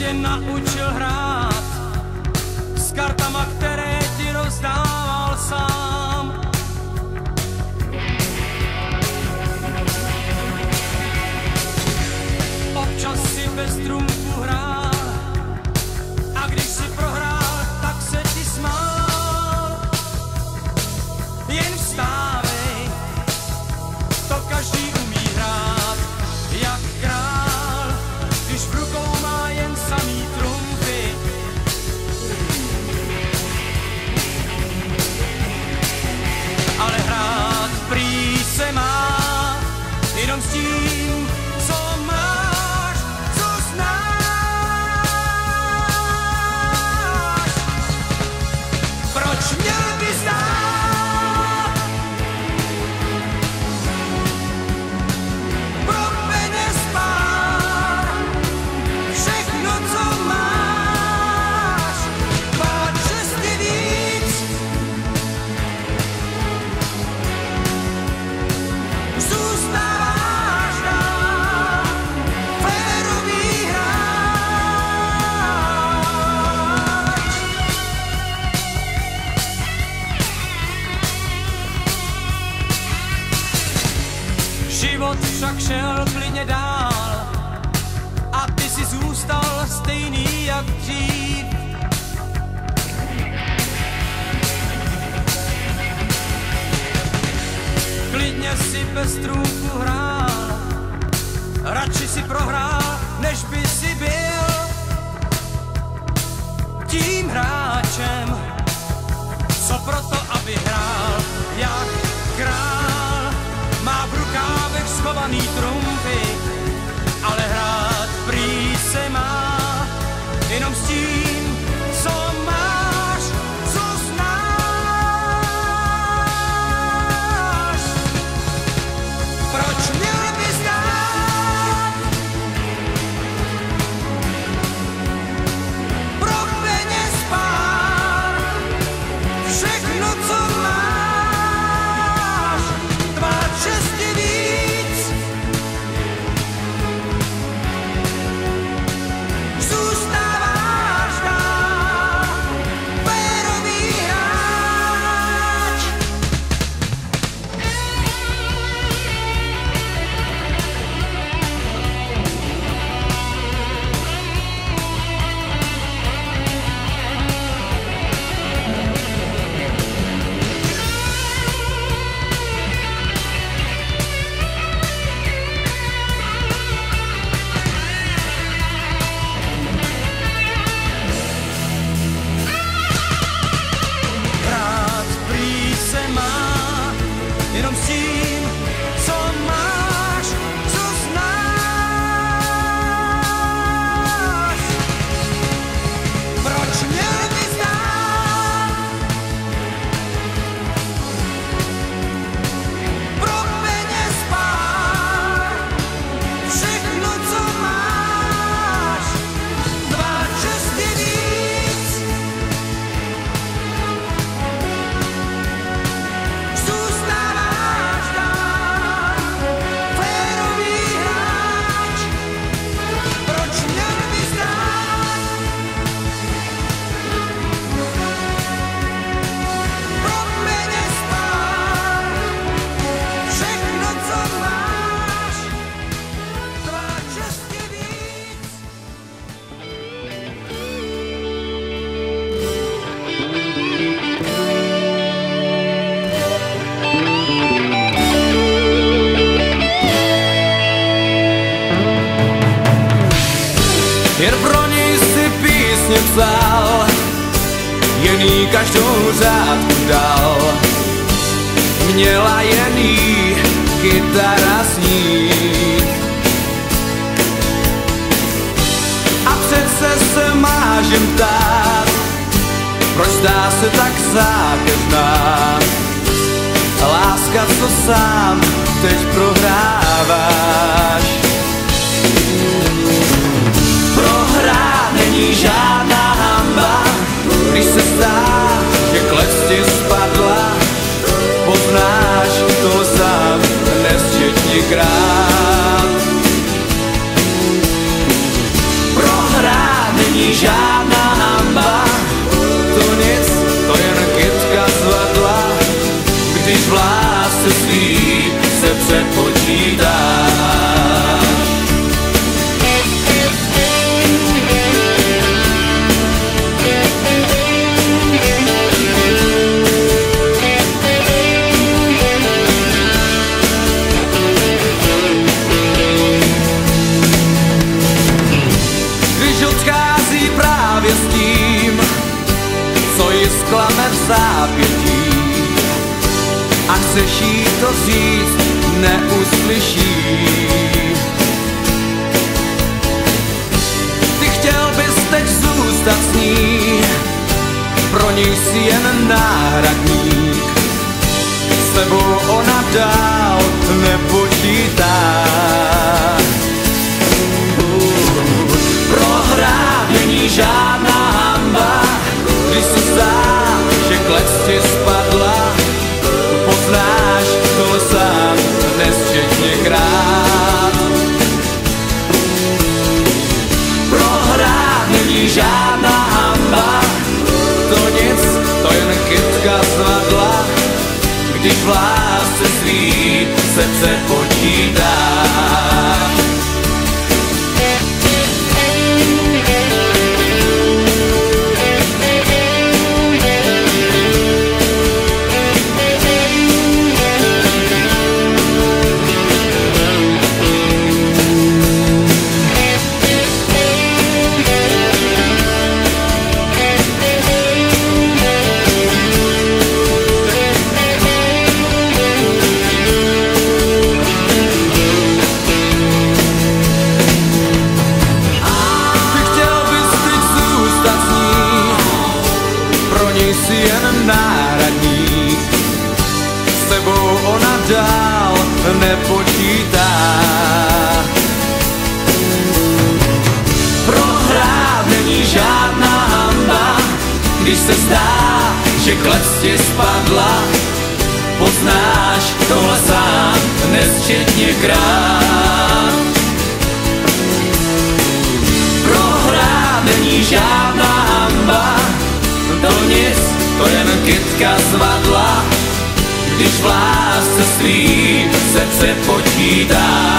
tě naučil hrát s kartama, které ti rozdával sám. Občas si bez trumfu hrál a když si prohrál, tak se ti smál. Jen vstávej, to každý umí hrát jak král, když v rukou má jen samý trumfy. Ale hrát prý se má jenom s tím, co máš, co znáš. Proč měl bys dát pro peněz pár všechno, co máš, pár česty víc, zůstáváš dál férový hráč. Život však šel klidně dál a ty si zůstal stejný jak dřív. Klidně si bez trumfu hrál, radši si prohrál, než by si byl tím hráčem, co proto, aby hrál jak král, má v rukávech schovaný trumfy, ale hrát prý se má jenom s tím, co máš, co znáš. Proč měl bys dát pro peněz pár všechno, co máš, dva česty víc, zůstáváš dál férový hráč. Hrát prý se má jenom s tím, co máš, co znáš. Proč měl bys dát pro peněz pár všechno, co máš, dva česty víc, zůstáváš dál férový hráč. Proč měl bys dát pro peněz pár všechno, co máš, dva česty víc. Jen pro ní si písně psal, jen jí každou řádku dal. Měla jen jí kytara snít. A přece se mážem ptát, proč zdá se tak zákeřná. Láska, co sám teď prohráváš. Prohrát není žádná hanba, když se zdá, že klec ti spadla. Poznáš to sám nesčetněkrát. Prohrát chceš jí to říct, neuslyší. Ty chtěl bys teď zůstat s ní, pro něj jsi jen náhradník. S tebou ona dál nepočítá. Prohrát není žádná hanba, když se zdá, že klec ti spadla. Poznáš to sám nesčetněkrát. Prohrát není žádná hanba, to nic, to jen kytka zvadla. Když v lásce svý srdce počítá. Jsi jen náhradník, s tebou ona dál nepočítá. Prohrát není žádná hanba, když se zdá, že klec ti spadla. Poznáš tohle sám nesčetněkrát. Prohrát není žádná hanba, to nic, to jen kytka zvadla, když v lásce svý srdce počítá.